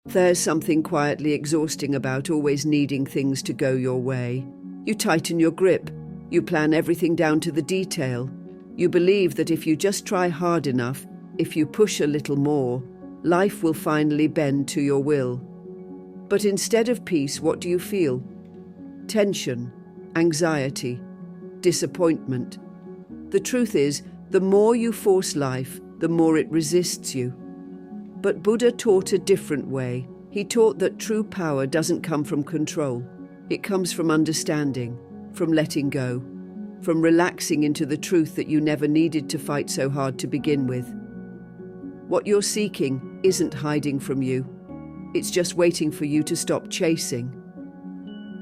There's something quietly exhausting about always needing things to go your way. You tighten your grip. You plan everything down to the detail. You believe that if you just try hard enough, if you push a little more, life will finally bend to your will. But instead of peace, what do you feel? Tension, anxiety, disappointment. The truth is, the more you force life, the more it resists you. But Buddha taught a different way. He taught that true power doesn't come from control. It comes from understanding, from letting go, from relaxing into the truth that you never needed to fight so hard to begin with. What you're seeking isn't hiding from you. It's just waiting for you to stop chasing.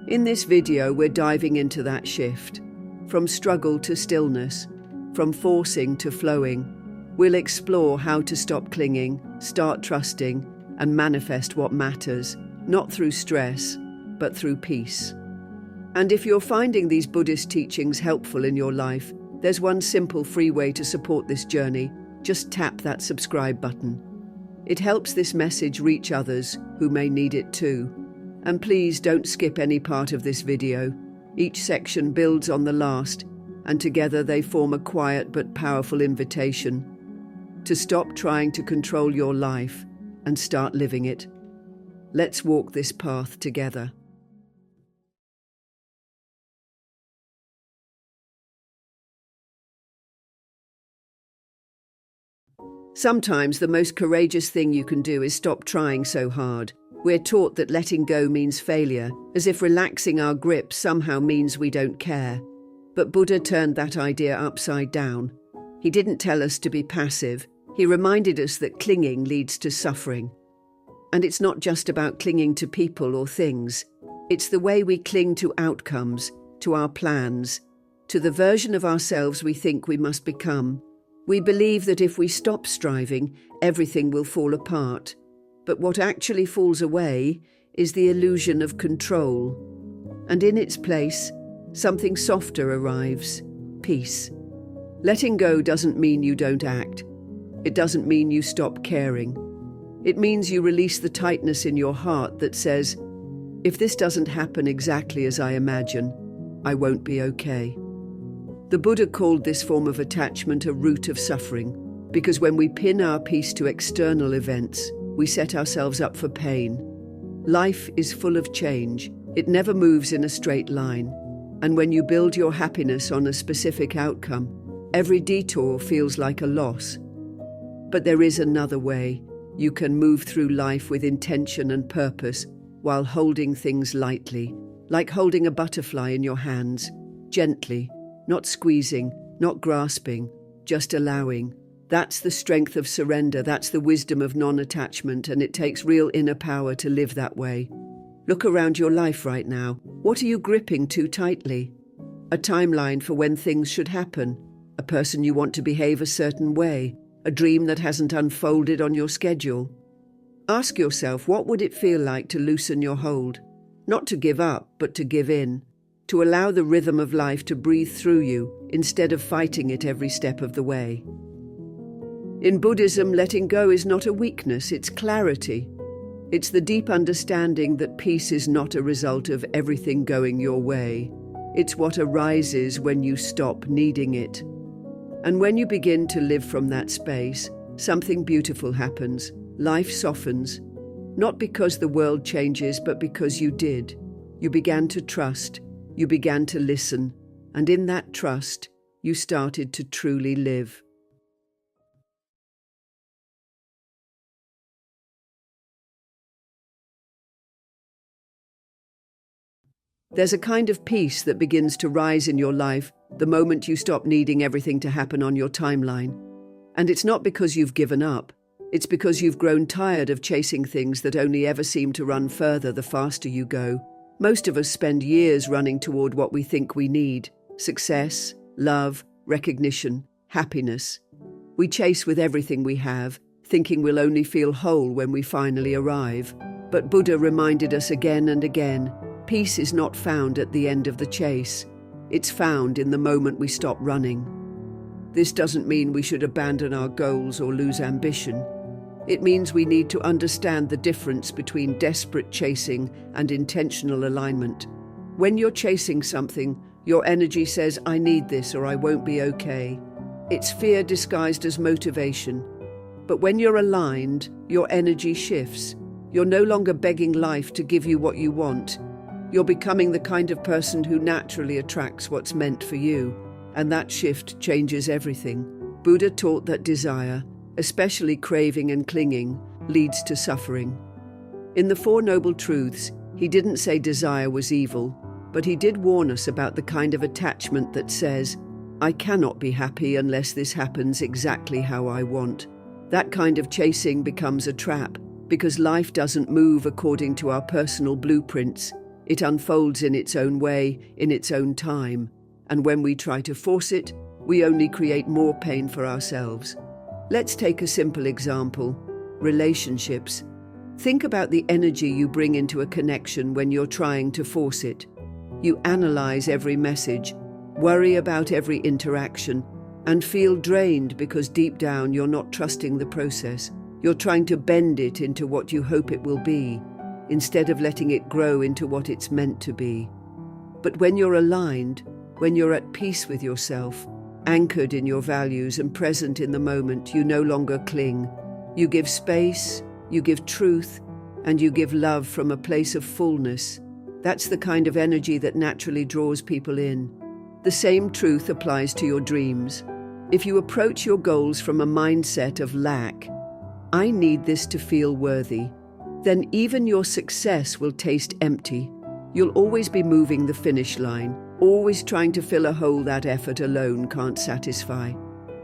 In this video, we're diving into that shift. From struggle to stillness, from forcing to flowing. We'll explore how to stop clinging, start trusting, and manifest what matters, not through stress, but through peace. And if you're finding these Buddhist teachings helpful in your life, there's one simple free way to support this journey. Just tap that subscribe button. It helps this message reach others who may need it too. And please don't skip any part of this video. Each section builds on the last, and together they form a quiet but powerful invitation to stop trying to control your life and start living it. Let's walk this path together. Sometimes the most courageous thing you can do is stop trying so hard. We're taught that letting go means failure, as if relaxing our grip somehow means we don't care. But Buddha turned that idea upside down. He didn't tell us to be passive. He reminded us that clinging leads to suffering. And it's not just about clinging to people or things. It's the way we cling to outcomes, to our plans, to the version of ourselves we think we must become. We believe that if we stop striving, everything will fall apart. But what actually falls away is the illusion of control. And in its place, something softer arrives: peace. Letting go doesn't mean you don't act. It doesn't mean you stop caring. It means you release the tightness in your heart that says, if this doesn't happen exactly as I imagine, I won't be okay. The Buddha called this form of attachment a root of suffering, because when we pin our peace to external events, we set ourselves up for pain. Life is full of change. It never moves in a straight line. And when you build your happiness on a specific outcome, every detour feels like a loss. But there is another way. You can move through life with intention and purpose while holding things lightly, like holding a butterfly in your hands, gently, not squeezing, not grasping, just allowing. That's the strength of surrender, that's the wisdom of non-attachment, and it takes real inner power to live that way. Look around your life right now. What are you gripping too tightly? A timeline for when things should happen, a person you want to behave a certain way, a dream that hasn't unfolded on your schedule. Ask yourself, what would it feel like to loosen your hold? Not to give up, but to give in. To allow the rhythm of life to breathe through you instead of fighting it every step of the way. In Buddhism, letting go is not a weakness, it's clarity. It's the deep understanding that peace is not a result of everything going your way. It's what arises when you stop needing it. And when you begin to live from that space, something beautiful happens. Life softens, not because the world changes, but because you did. You began to trust. You began to listen, and in that trust, you started to truly live. There's a kind of peace that begins to rise in your life the moment you stop needing everything to happen on your timeline. And it's not because you've given up. It's because you've grown tired of chasing things that only ever seem to run further the faster you go. Most of us spend years running toward what we think we need: success, love, recognition, happiness. We chase with everything we have, thinking we'll only feel whole when we finally arrive. But Buddha reminded us again and again, peace is not found at the end of the chase. It's found in the moment we stop running. This doesn't mean we should abandon our goals or lose ambition. It means we need to understand the difference between desperate chasing and intentional alignment. When you're chasing something, your energy says, "I need this or I won't be okay." It's fear disguised as motivation. But when you're aligned, your energy shifts. You're no longer begging life to give you what you want. You're becoming the kind of person who naturally attracts what's meant for you. And that shift changes everything. Buddha taught that desire, especially craving and clinging, leads to suffering. In the Four Noble Truths, he didn't say desire was evil, but he did warn us about the kind of attachment that says, "I cannot be happy unless this happens exactly how I want." That kind of chasing becomes a trap, because life doesn't move according to our personal blueprints. It unfolds in its own way, in its own time. And when we try to force it, we only create more pain for ourselves. Let's take a simple example: relationships. Think about the energy you bring into a connection when you're trying to force it. You analyze every message, worry about every interaction, and feel drained because deep down you're not trusting the process. You're trying to bend it into what you hope it will be, instead of letting it grow into what it's meant to be. But when you're aligned, when you're at peace with yourself, anchored in your values and present in the moment, you no longer cling. You give space, you give truth, and you give love from a place of fullness. That's the kind of energy that naturally draws people in. The same truth applies to your dreams. If you approach your goals from a mindset of lack, "I need this to feel worthy," then even your success will taste empty. You'll always be moving the finish line, always trying to fill a hole that effort alone can't satisfy.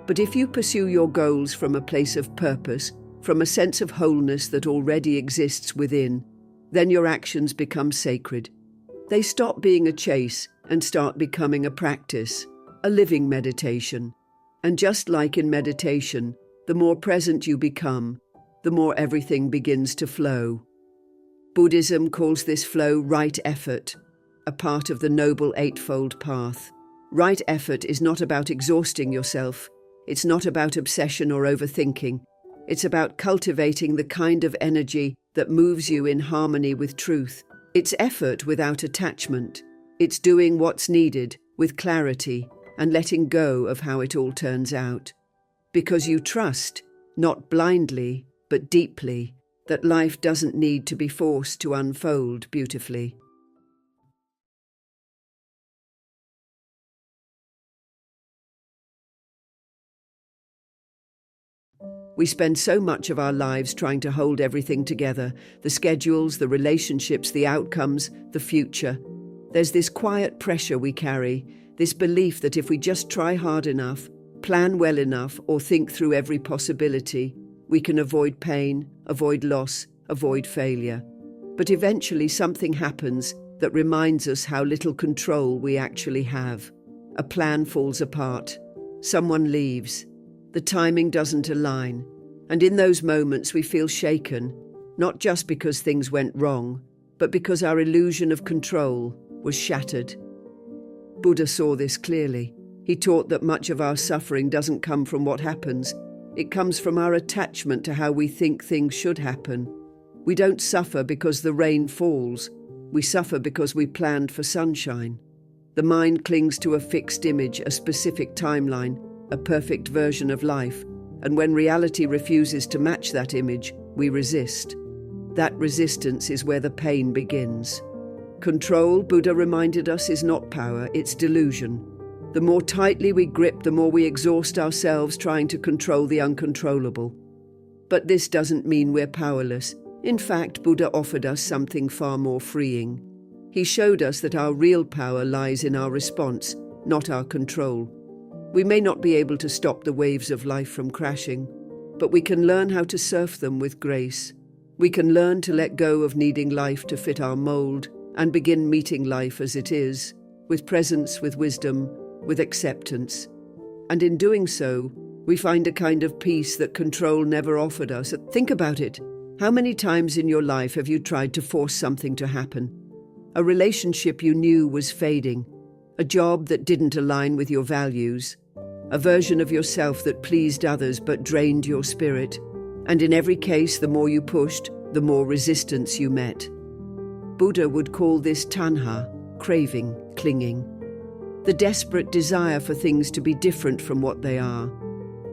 But if you pursue your goals from a place of purpose, from a sense of wholeness that already exists within, then your actions become sacred. They stop being a chase and start becoming a practice, a living meditation. And just like in meditation, the more present you become, the more everything begins to flow. Buddhism calls this flow right effort, a part of the Noble Eightfold Path. Right effort is not about exhausting yourself. It's not about obsession or overthinking. It's about cultivating the kind of energy that moves you in harmony with truth. It's effort without attachment. It's doing what's needed with clarity and letting go of how it all turns out. Because you trust, not blindly, but deeply, that life doesn't need to be forced to unfold beautifully. We spend so much of our lives trying to hold everything together: the schedules, the relationships, the outcomes, the future. There's this quiet pressure we carry, this belief that if we just try hard enough, plan well enough, or think through every possibility, we can avoid pain, avoid loss, avoid failure. But eventually something happens that reminds us how little control we actually have. A plan falls apart. Someone leaves. The timing doesn't align. And in those moments we feel shaken, not just because things went wrong, but because our illusion of control was shattered. Buddha saw this clearly. He taught that much of our suffering doesn't come from what happens. It comes from our attachment to how we think things should happen. We don't suffer because the rain falls. We suffer because we planned for sunshine. The mind clings to a fixed image, a specific timeline, a perfect version of life, and when reality refuses to match that image, we resist. That resistance is where the pain begins. Control, Buddha reminded us, is not power, it's delusion. The more tightly we grip, the more we exhaust ourselves trying to control the uncontrollable. But this doesn't mean we're powerless. In fact, Buddha offered us something far more freeing. He showed us that our real power lies in our response, not our control. We may not be able to stop the waves of life from crashing, but we can learn how to surf them with grace. We can learn to let go of needing life to fit our mold and begin meeting life as it is, with presence, with wisdom, with acceptance. And in doing so, we find a kind of peace that control never offered us. Think about it. How many times in your life have you tried to force something to happen? A relationship you knew was fading, a job that didn't align with your values, a version of yourself that pleased others but drained your spirit. And in every case, the more you pushed, the more resistance you met. Buddha would call this tanha, craving, clinging. The desperate desire for things to be different from what they are.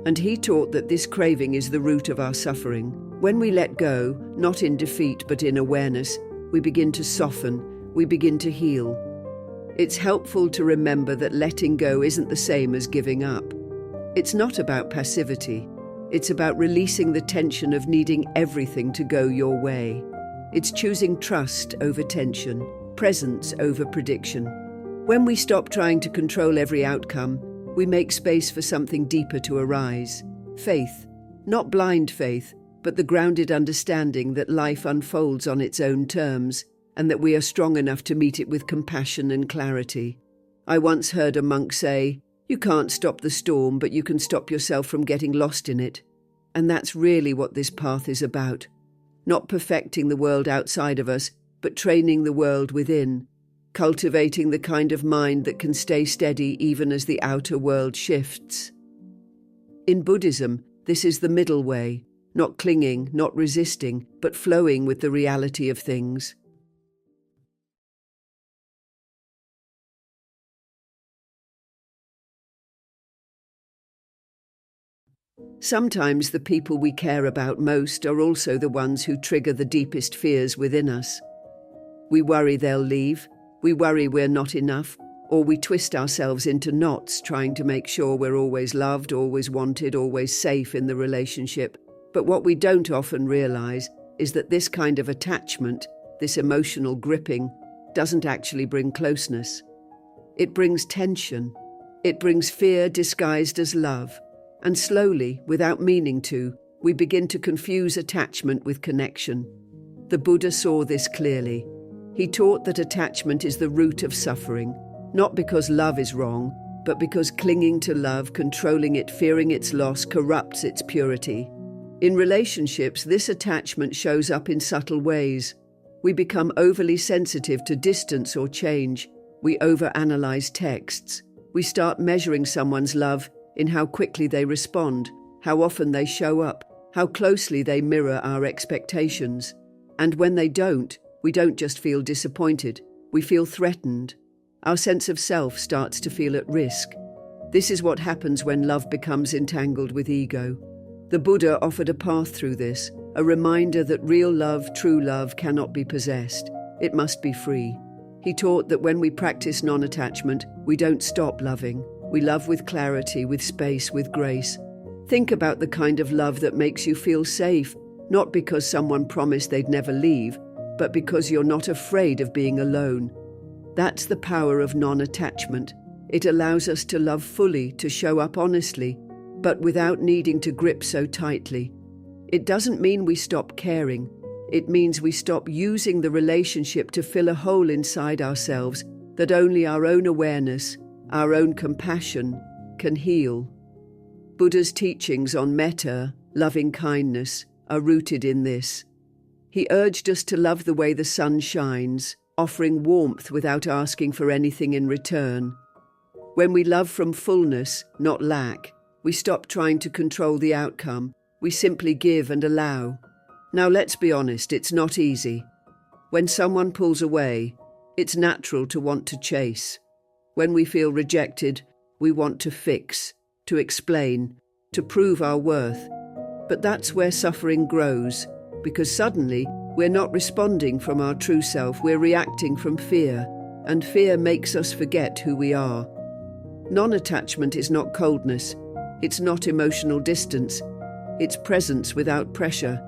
And he taught that this craving is the root of our suffering. When we let go, not in defeat but in awareness, we begin to soften, we begin to heal. It's helpful to remember that letting go isn't the same as giving up. It's not about passivity. It's about releasing the tension of needing everything to go your way. It's choosing trust over tension, presence over prediction. When we stop trying to control every outcome, we make space for something deeper to arise. Faith, not blind faith, but the grounded understanding that life unfolds on its own terms and that we are strong enough to meet it with compassion and clarity. I once heard a monk say, "You can't stop the storm, but you can stop yourself from getting lost in it." And that's really what this path is about. Not perfecting the world outside of us, but training the world within, cultivating the kind of mind that can stay steady even as the outer world shifts. In Buddhism, this is the middle way, not clinging, not resisting, but flowing with the reality of things. Sometimes the people we care about most are also the ones who trigger the deepest fears within us. We worry they'll leave, we worry we're not enough, or we twist ourselves into knots trying to make sure we're always loved, always wanted, always safe in the relationship. But what we don't often realize is that this kind of attachment, this emotional gripping, doesn't actually bring closeness. It brings tension. It brings fear disguised as love. And slowly, without meaning to, we begin to confuse attachment with connection. The Buddha saw this clearly. He taught that attachment is the root of suffering, not because love is wrong, but because clinging to love, controlling it, fearing its loss, corrupts its purity. In relationships, this attachment shows up in subtle ways. We become overly sensitive to distance or change. We overanalyze texts. We start measuring someone's love in how quickly they respond, how often they show up, how closely they mirror our expectations. And when they don't, we don't just feel disappointed, we feel threatened. Our sense of self starts to feel at risk. This is what happens when love becomes entangled with ego. The Buddha offered a path through this, a reminder that real love, true love, cannot be possessed. It must be free. He taught that when we practice non-attachment, we don't stop loving. We love with clarity, with space, with grace. Think about the kind of love that makes you feel safe, not because someone promised they'd never leave, but because you're not afraid of being alone. That's the power of non-attachment. It allows us to love fully, to show up honestly, but without needing to grip so tightly. It doesn't mean we stop caring. It means we stop using the relationship to fill a hole inside ourselves that only our own awareness, our own compassion, can heal. Buddha's teachings on metta, loving kindness, are rooted in this. He urged us to love the way the sun shines, offering warmth without asking for anything in return. When we love from fullness, not lack, we stop trying to control the outcome. We simply give and allow. Now let's be honest, it's not easy. When someone pulls away, it's natural to want to chase. When we feel rejected, we want to fix, to explain, to prove our worth. But that's where suffering grows, because suddenly we're not responding from our true self, we're reacting from fear, and fear makes us forget who we are. Non-attachment is not coldness, it's not emotional distance, it's presence without pressure.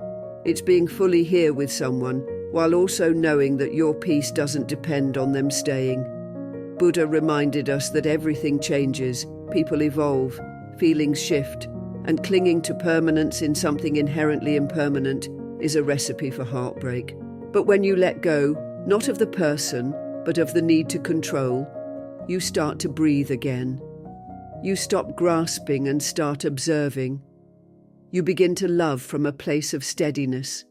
It's being fully here with someone, while also knowing that your peace doesn't depend on them staying. Buddha reminded us that everything changes, people evolve, feelings shift, and clinging to permanence in something inherently impermanent is a recipe for heartbreak. But when you let go, not of the person, but of the need to control, you start to breathe again. You stop grasping and start observing. You begin to love from a place of steadiness.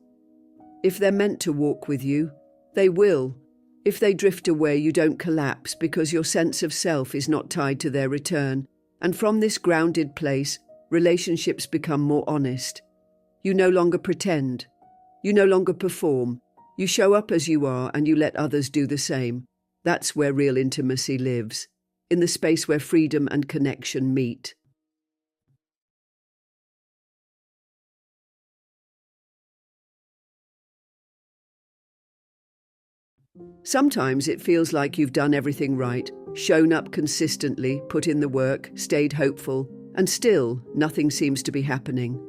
If they're meant to walk with you, they will. If they drift away, you don't collapse because your sense of self is not tied to their return. And from this grounded place, relationships become more honest. You no longer pretend. You no longer perform. You show up as you are and you let others do the same. That's where real intimacy lives, in the space where freedom and connection meet. Sometimes it feels like you've done everything right, shown up consistently, put in the work, stayed hopeful, and still nothing seems to be happening.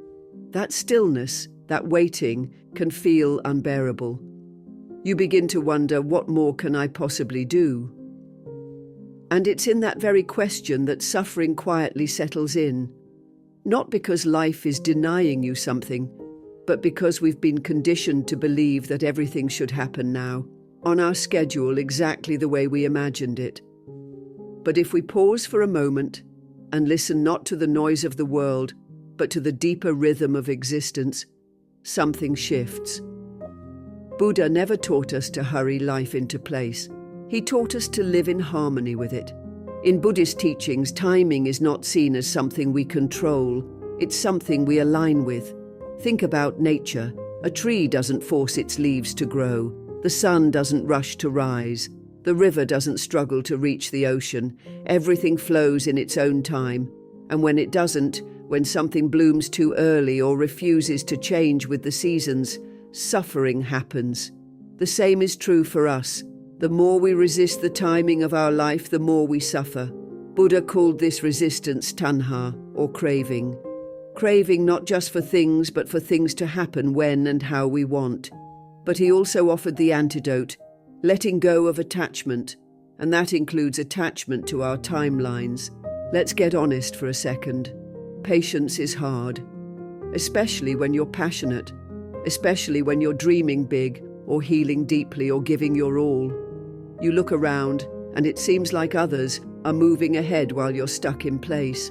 That stillness, that waiting, can feel unbearable. You begin to wonder, what more can I possibly do? And it's in that very question that suffering quietly settles in. Not because life is denying you something, but because we've been conditioned to believe that everything should happen now, on our schedule exactly the way we imagined it. But if we pause for a moment and listen not to the noise of the world, but to the deeper rhythm of existence, something shifts. Buddha never taught us to hurry life into place. He taught us to live in harmony with it. In Buddhist teachings, timing is not seen as something we control, it's something we align with. Think about nature. A tree doesn't force its leaves to grow. The sun doesn't rush to rise. The river doesn't struggle to reach the ocean. Everything flows in its own time. And when it doesn't, when something blooms too early or refuses to change with the seasons, suffering happens. The same is true for us. The more we resist the timing of our life, the more we suffer. Buddha called this resistance tanha, or craving. Craving not just for things, but for things to happen when and how we want. But he also offered the antidote, letting go of attachment, and that includes attachment to our timelines. Let's get honest for a second. Patience is hard, especially when you're passionate, especially when you're dreaming big or healing deeply or giving your all. You look around and it seems like others are moving ahead while you're stuck in place.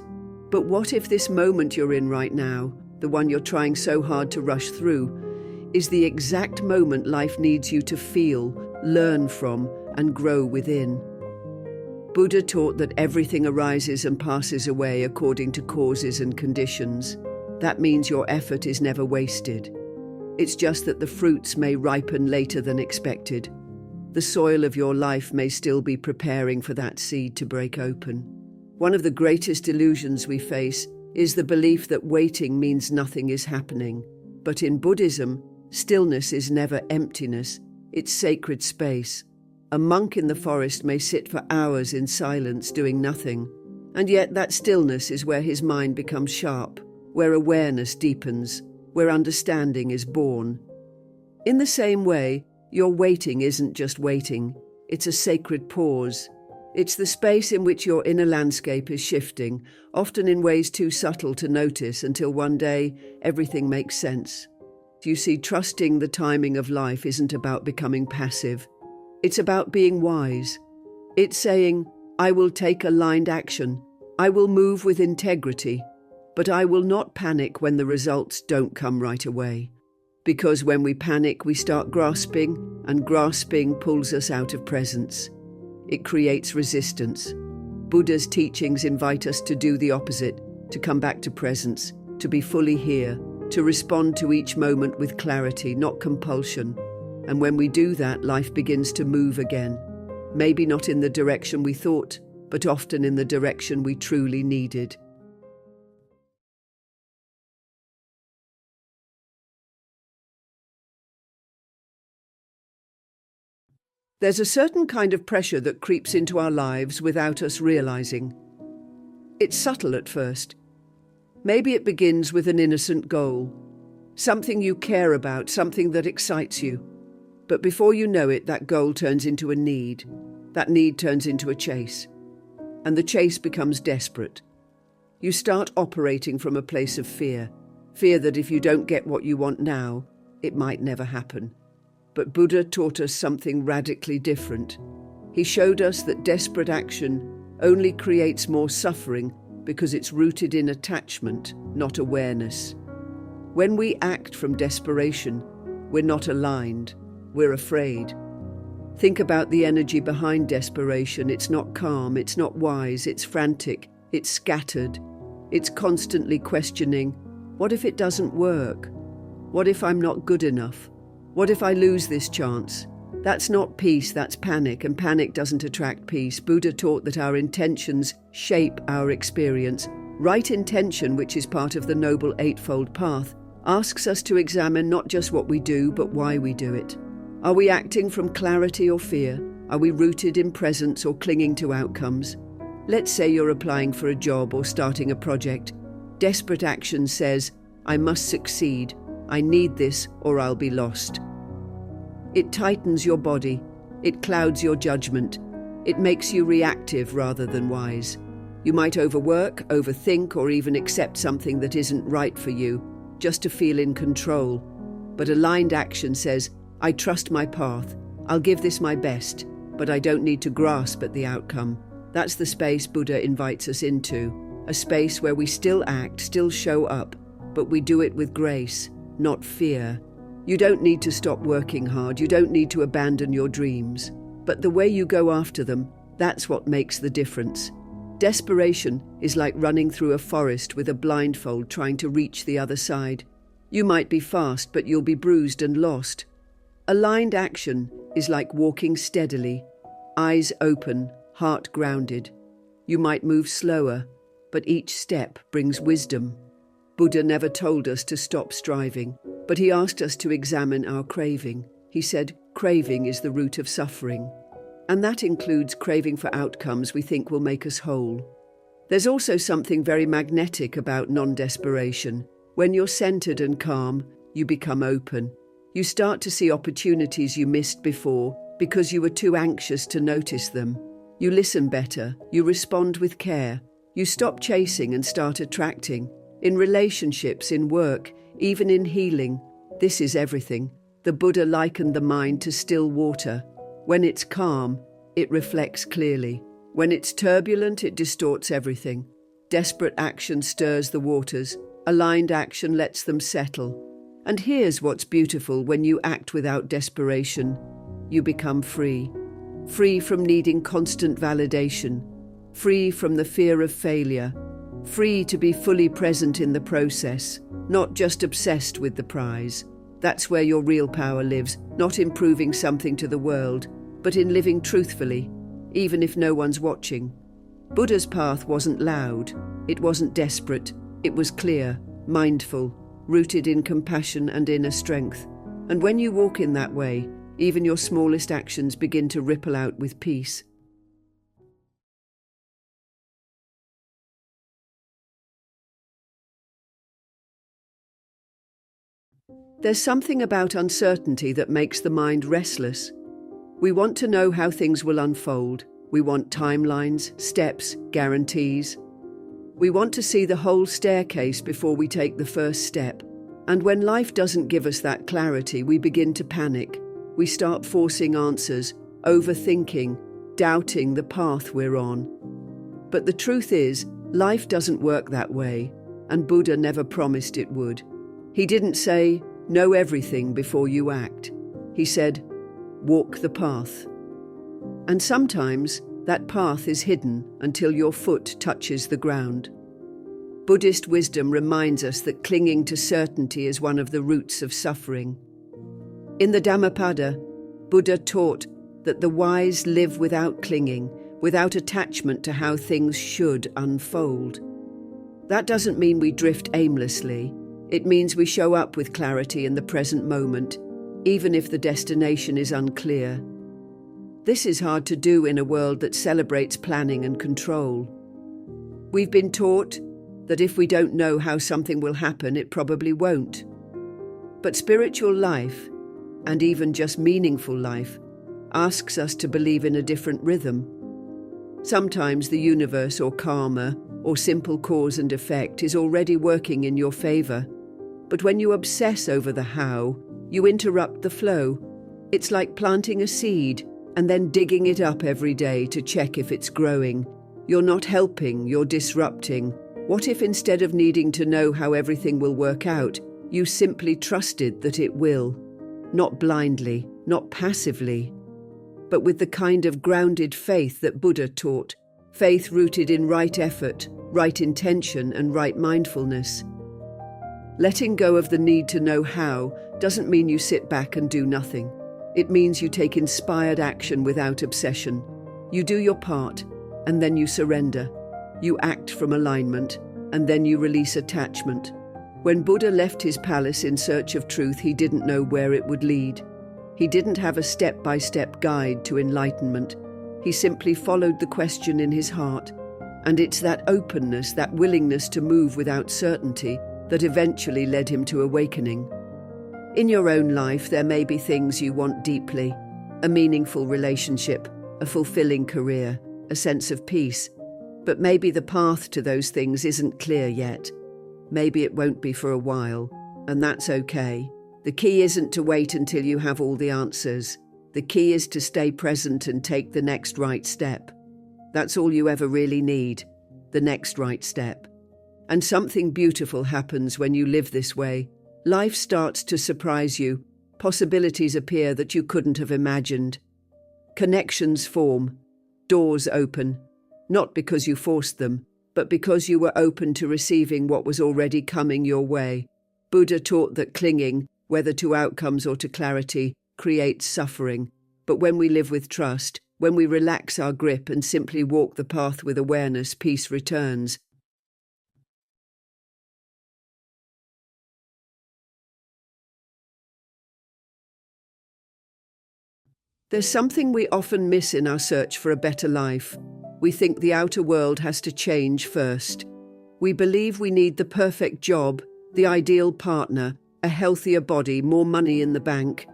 But what if this moment you're in right now, the one you're trying so hard to rush through, is the exact moment life needs you to feel, learn from, and grow within? Buddha taught that everything arises and passes away according to causes and conditions. That means your effort is never wasted. It's just that the fruits may ripen later than expected. The soil of your life may still be preparing for that seed to break open. One of the greatest illusions we face is the belief that waiting means nothing is happening. But in Buddhism, stillness is never emptiness, it's sacred space. A monk in the forest may sit for hours in silence doing nothing, and yet that stillness is where his mind becomes sharp, where awareness deepens, where understanding is born. In the same way, your waiting isn't just waiting, it's a sacred pause. It's the space in which your inner landscape is shifting, often in ways too subtle to notice until one day everything makes sense. You see, trusting the timing of life isn't about becoming passive. It's about being wise. It's saying, I will take aligned action. I will move with integrity. But I will not panic when the results don't come right away. Because when we panic, we start grasping, and grasping pulls us out of presence. It creates resistance. Buddha's teachings invite us to do the opposite, to come back to presence, to be fully here, to respond to each moment with clarity, not compulsion. And when we do that, life begins to move again. Maybe not in the direction we thought, but often in the direction we truly needed. There's a certain kind of pressure that creeps into our lives without us realizing. It's subtle at first. Maybe it begins with an innocent goal, something you care about, something that excites you. But before you know it, that goal turns into a need. That need turns into a chase. And the chase becomes desperate. You start operating from a place of fear. Fear that if you don't get what you want now, it might never happen. But Buddha taught us something radically different. He showed us that desperate action only creates more suffering because it's rooted in attachment, not awareness. When we act from desperation, we're not aligned, we're afraid. Think about the energy behind desperation. It's not calm, it's not wise, it's frantic, it's scattered. It's constantly questioning, what if it doesn't work? What if I'm not good enough? What if I lose this chance? That's not peace, that's panic, and panic doesn't attract peace. Buddha taught that our intentions shape our experience. Right intention, which is part of the Noble Eightfold Path, asks us to examine not just what we do, but why we do it. Are we acting from clarity or fear? Are we rooted in presence or clinging to outcomes? Let's say you're applying for a job or starting a project. Desperate action says, I must succeed. I need this or I'll be lost. It tightens your body. It clouds your judgment. It makes you reactive rather than wise. You might overwork, overthink, or even accept something that isn't right for you, just to feel in control. But aligned action says, I trust my path. I'll give this my best, but I don't need to grasp at the outcome. That's the space Buddha invites us into, a space where we still act, still show up, but we do it with grace, not fear. You don't need to stop working hard. You don't need to abandon your dreams. But the way you go after them, that's what makes the difference. Desperation is like running through a forest with a blindfold trying to reach the other side. You might be fast, but you'll be bruised and lost. Aligned action is like walking steadily, eyes open, heart grounded. You might move slower, but each step brings wisdom. Buddha never told us to stop striving, but he asked us to examine our craving. He said, craving is the root of suffering. And that includes craving for outcomes we think will make us whole. There's also something very magnetic about non-desperation. When you're centered and calm, you become open. You start to see opportunities you missed before because you were too anxious to notice them. You listen better, you respond with care, you stop chasing and start attracting. In relationships, in work, even in healing, this is everything. The Buddha likened the mind to still water. When it's calm, it reflects clearly. When it's turbulent, it distorts everything. Desperate action stirs the waters. Aligned action lets them settle. And here's what's beautiful: when you act without desperation, you become free. Free from needing constant validation. Free from the fear of failure. Free to be fully present in the process, not just obsessed with the prize. That's where your real power lives, not in proving something to the world, but in living truthfully, even if no one's watching. Buddha's path wasn't loud, it wasn't desperate, it was clear, mindful, rooted in compassion and inner strength. And when you walk in that way, even your smallest actions begin to ripple out with peace. There's something about uncertainty that makes the mind restless. We want to know how things will unfold. We want timelines, steps, guarantees. We want to see the whole staircase before we take the first step. And when life doesn't give us that clarity, we begin to panic. We start forcing answers, overthinking, doubting the path we're on. But the truth is, life doesn't work that way, and Buddha never promised it would. He didn't say, know everything before you act. He said, walk the path. And sometimes that path is hidden until your foot touches the ground. Buddhist wisdom reminds us that clinging to certainty is one of the roots of suffering. In the Dhammapada, Buddha taught that the wise live without clinging, without attachment to how things should unfold. That doesn't mean we drift aimlessly. It means we show up with clarity in the present moment, even if the destination is unclear. This is hard to do in a world that celebrates planning and control. We've been taught that if we don't know how something will happen, it probably won't. But spiritual life, and even just meaningful life, asks us to believe in a different rhythm. Sometimes the universe or karma or simple cause and effect is already working in your favor. But when you obsess over the how, you interrupt the flow. It's like planting a seed and then digging it up every day to check if it's growing. You're not helping, you're disrupting. What if instead of needing to know how everything will work out, you simply trusted that it will? Not blindly, not passively, but with the kind of grounded faith that Buddha taught, faith rooted in right effort, right intention, and right mindfulness. Letting go of the need to know how doesn't mean you sit back and do nothing. It means you take inspired action without obsession. You do your part, and then you surrender. You act from alignment, and then you release attachment. When Buddha left his palace in search of truth, he didn't know where it would lead. He didn't have a step-by-step guide to enlightenment. He simply followed the question in his heart. And it's that openness, that willingness to move without certainty, that eventually led him to awakening. In your own life, there may be things you want deeply: a meaningful relationship, a fulfilling career, a sense of peace. But maybe the path to those things isn't clear yet. Maybe it won't be for a while, and that's okay. The key isn't to wait until you have all the answers. The key is to stay present and take the next right step. That's all you ever really need, the next right step. And something beautiful happens when you live this way. Life starts to surprise you. Possibilities appear that you couldn't have imagined. Connections form. Doors open. Not because you forced them, but because you were open to receiving what was already coming your way. Buddha taught that clinging, whether to outcomes or to clarity, creates suffering. But when we live with trust, when we relax our grip and simply walk the path with awareness, peace returns. There's something we often miss in our search for a better life. We think the outer world has to change first. We believe we need the perfect job, the ideal partner, a healthier body, more money in the bank.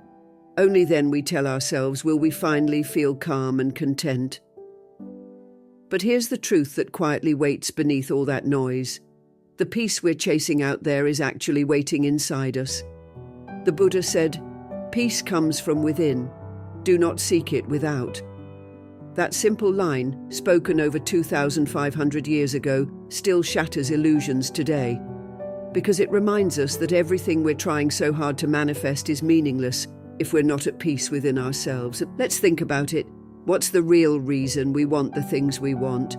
Only then, we tell ourselves, will we finally feel calm and content. But here's the truth that quietly waits beneath all that noise. The peace we're chasing out there is actually waiting inside us. The Buddha said, "Peace comes from within. Do not seek it without." That simple line, spoken over 2,500 years ago, still shatters illusions today. Because it reminds us that everything we're trying so hard to manifest is meaningless if we're not at peace within ourselves. Let's think about it. What's the real reason we want the things we want?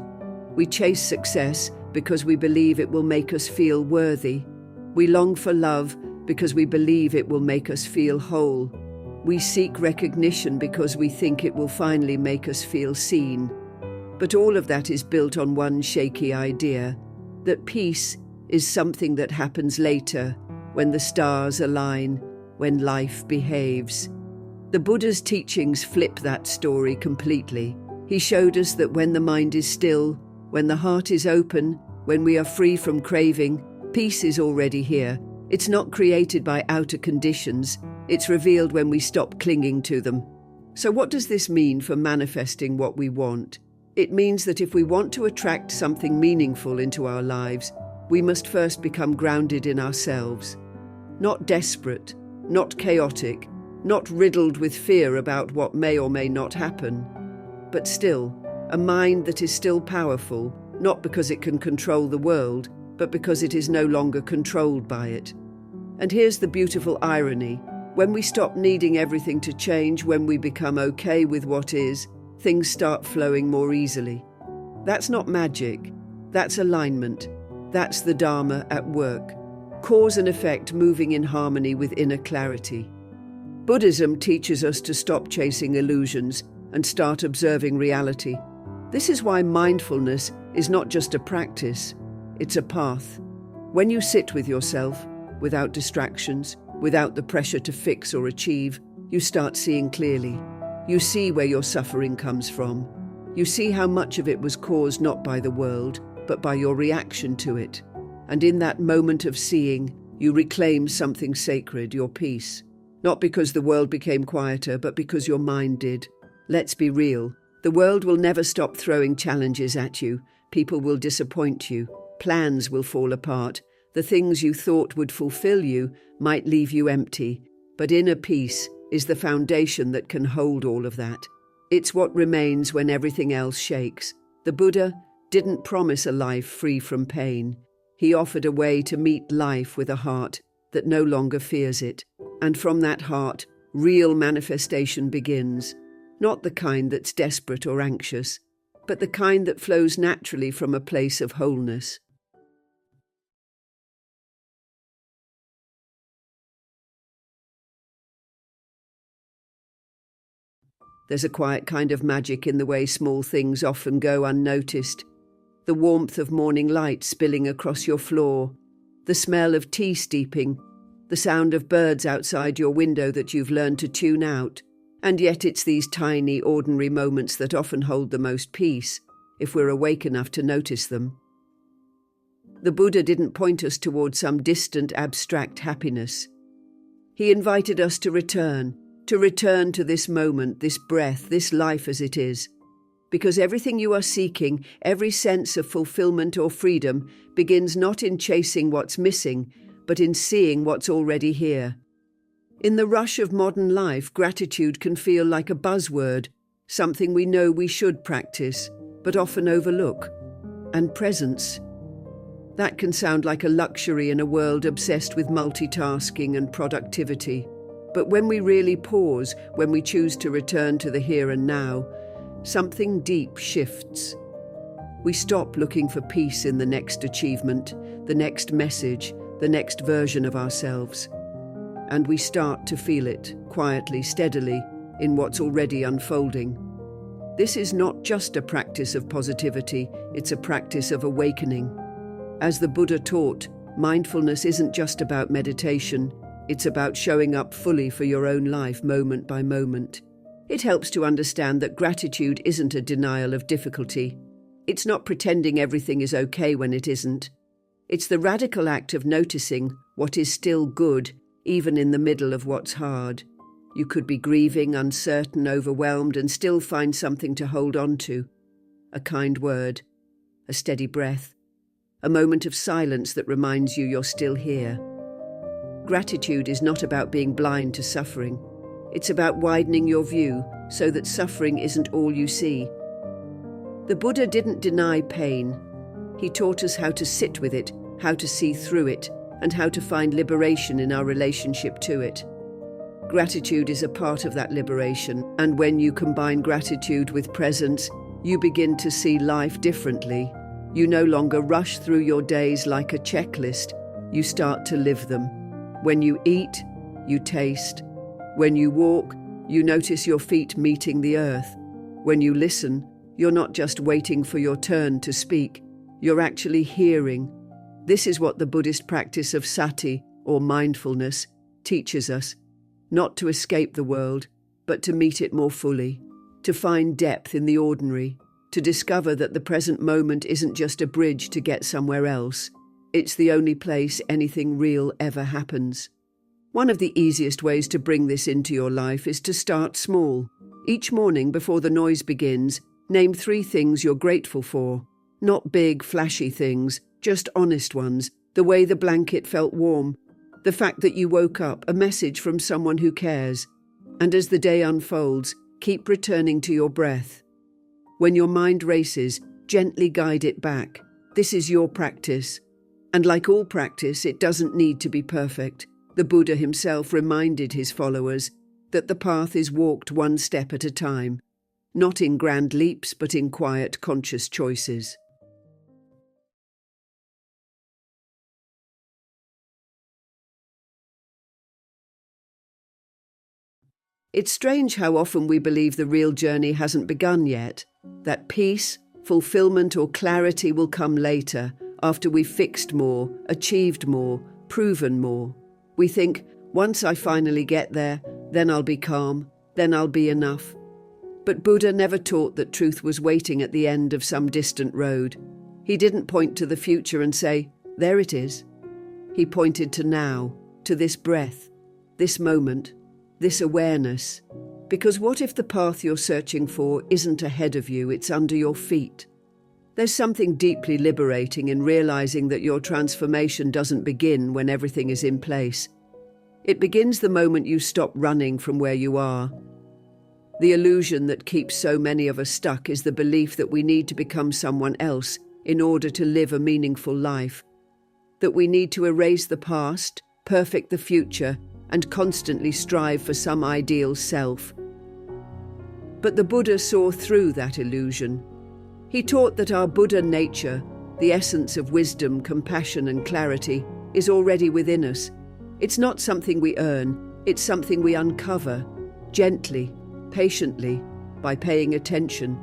We chase success because we believe it will make us feel worthy. We long for love because we believe it will make us feel whole. We seek recognition because we think it will finally make us feel seen. But all of that is built on one shaky idea, that peace is something that happens later, when the stars align, when life behaves. The Buddha's teachings flip that story completely. He showed us that when the mind is still, when the heart is open, when we are free from craving, peace is already here. It's not created by outer conditions. It's revealed when we stop clinging to them. So what does this mean for manifesting what we want? It means that if we want to attract something meaningful into our lives, we must first become grounded in ourselves. Not desperate, not chaotic, not riddled with fear about what may or may not happen, but still, a mind that is still powerful, not because it can control the world, but because it is no longer controlled by it. And here's the beautiful irony. When we stop needing everything to change, when we become okay with what is, things start flowing more easily. That's not magic. That's alignment. That's the Dharma at work. Cause and effect moving in harmony with inner clarity. Buddhism teaches us to stop chasing illusions and start observing reality. This is why mindfulness is not just a practice, it's a path. When you sit with yourself, without distractions, without the pressure to fix or achieve, you start seeing clearly. You see where your suffering comes from. You see how much of it was caused not by the world, but by your reaction to it. And in that moment of seeing, you reclaim something sacred, your peace. Not because the world became quieter, but because your mind did. Let's be real. The world will never stop throwing challenges at you. People will disappoint you. Plans will fall apart. The things you thought would fulfill you might leave you empty. But inner peace is the foundation that can hold all of that. It's what remains when everything else shakes. The Buddha didn't promise a life free from pain. He offered a way to meet life with a heart that no longer fears it. And from that heart, real manifestation begins. Not the kind that's desperate or anxious, but the kind that flows naturally from a place of wholeness. There's a quiet kind of magic in the way small things often go unnoticed. The warmth of morning light spilling across your floor, the smell of tea steeping, the sound of birds outside your window that you've learned to tune out. And yet it's these tiny, ordinary moments that often hold the most peace, if we're awake enough to notice them. The Buddha didn't point us towards some distant, abstract happiness. He invited us to return to this moment, this breath, this life as it is. Because everything you are seeking, every sense of fulfillment or freedom, begins not in chasing what's missing, but in seeing what's already here. In the rush of modern life, gratitude can feel like a buzzword, something we know we should practice, but often overlook. And presence. That can sound like a luxury in a world obsessed with multitasking and productivity. But when we really pause, when we choose to return to the here and now, something deep shifts. We stop looking for peace in the next achievement, the next message, the next version of ourselves. And we start to feel it, quietly, steadily, in what's already unfolding. This is not just a practice of positivity, it's a practice of awakening. As the Buddha taught, mindfulness isn't just about meditation, it's about showing up fully for your own life moment by moment. It helps to understand that gratitude isn't a denial of difficulty. It's not pretending everything is okay when it isn't. It's the radical act of noticing what is still good, even in the middle of what's hard. You could be grieving, uncertain, overwhelmed, and still find something to hold on to. A kind word, a steady breath, a moment of silence that reminds you you're still here. Gratitude is not about being blind to suffering. It's about widening your view so that suffering isn't all you see. The Buddha didn't deny pain. He taught us how to sit with it, how to see through it, and how to find liberation in our relationship to it. Gratitude is a part of that liberation, and when you combine gratitude with presence, you begin to see life differently. You no longer rush through your days like a checklist. You start to live them. When you eat, you taste. When you walk, you notice your feet meeting the earth. When you listen, you're not just waiting for your turn to speak. You're actually hearing. This is what the Buddhist practice of sati, or mindfulness, teaches us. Not to escape the world, but to meet it more fully. To find depth in the ordinary. To discover that the present moment isn't just a bridge to get somewhere else. It's the only place anything real ever happens. One of the easiest ways to bring this into your life is to start small. Each morning before the noise begins, name 3 things you're grateful for. Not big, flashy things, just honest ones. The way the blanket felt warm. The fact that you woke up, a message from someone who cares. And as the day unfolds, keep returning to your breath. When your mind races, gently guide it back. This is your practice. And like all practice, it doesn't need to be perfect. The Buddha himself reminded his followers that the path is walked one step at a time, not in grand leaps, but in quiet, conscious choices. It's strange how often we believe the real journey hasn't begun yet, that peace, fulfillment, or clarity will come later, after we've fixed more, achieved more, proven more. We think, once I finally get there, then I'll be calm, then I'll be enough. But Buddha never taught that truth was waiting at the end of some distant road. He didn't point to the future and say, there it is. He pointed to now, to this breath, this moment, this awareness. Because what if the path you're searching for isn't ahead of you, it's under your feet? There's something deeply liberating in realizing that your transformation doesn't begin when everything is in place. It begins the moment you stop running from where you are. The illusion that keeps so many of us stuck is the belief that we need to become someone else in order to live a meaningful life. That we need to erase the past, perfect the future, and constantly strive for some ideal self. But the Buddha saw through that illusion. He taught that our Buddha nature, the essence of wisdom, compassion, and clarity, is already within us. It's not something we earn, it's something we uncover, gently, patiently, by paying attention.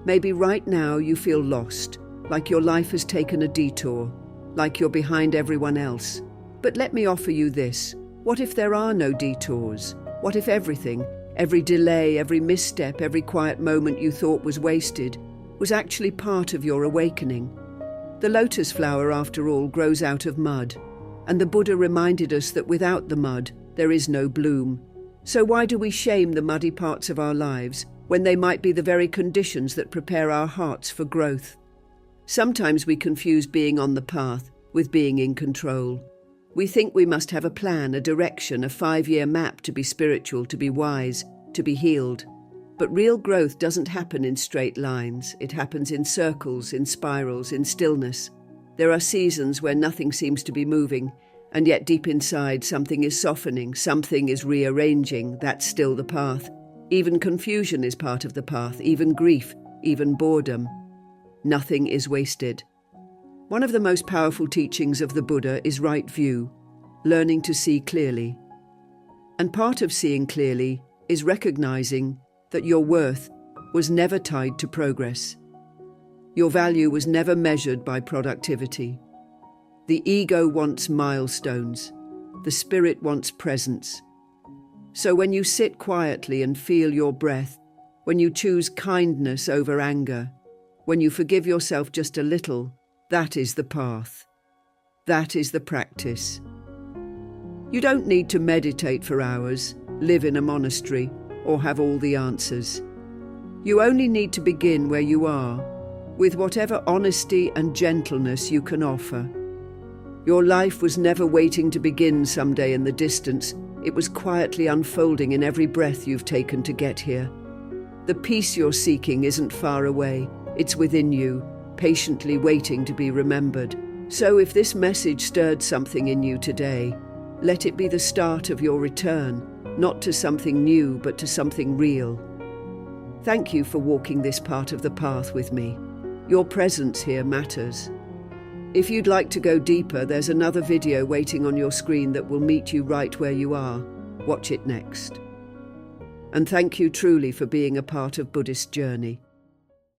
Maybe right now you feel lost, like your life has taken a detour, like you're behind everyone else. But let me offer you this. What if there are no detours? What if everything, every delay, every misstep, every quiet moment you thought was wasted, was actually part of your awakening? The lotus flower, after all, grows out of mud, and the Buddha reminded us that without the mud, there is no bloom. So why do we shame the muddy parts of our lives when they might be the very conditions that prepare our hearts for growth? Sometimes we confuse being on the path with being in control. We think we must have a plan, a direction, a 5-year map to be spiritual, to be wise, to be healed. But real growth doesn't happen in straight lines. It happens in circles, in spirals, in stillness. There are seasons where nothing seems to be moving, and yet deep inside something is softening, something is rearranging. That's still the path. Even confusion is part of the path, even grief, even boredom. Nothing is wasted. One of the most powerful teachings of the Buddha is right view, learning to see clearly. And part of seeing clearly is recognizing that your worth was never tied to progress. Your value was never measured by productivity. The ego wants milestones. The spirit wants presence. So when you sit quietly and feel your breath, when you choose kindness over anger, when you forgive yourself just a little, that is the path. That is the practice. You don't need to meditate for hours, live in a monastery, or have all the answers. You only need to begin where you are, with whatever honesty and gentleness you can offer. Your life was never waiting to begin someday in the distance. It was quietly unfolding in every breath you've taken to get here. The peace you're seeking isn't far away. It's within you, patiently waiting to be remembered. So if this message stirred something in you today, let it be the start of your return, not to something new, but to something real. Thank you for walking this part of the path with me. Your presence here matters. If you'd like to go deeper, there's another video waiting on your screen that will meet you right where you are. Watch it next. And thank you truly for being a part of Buddhist Journey.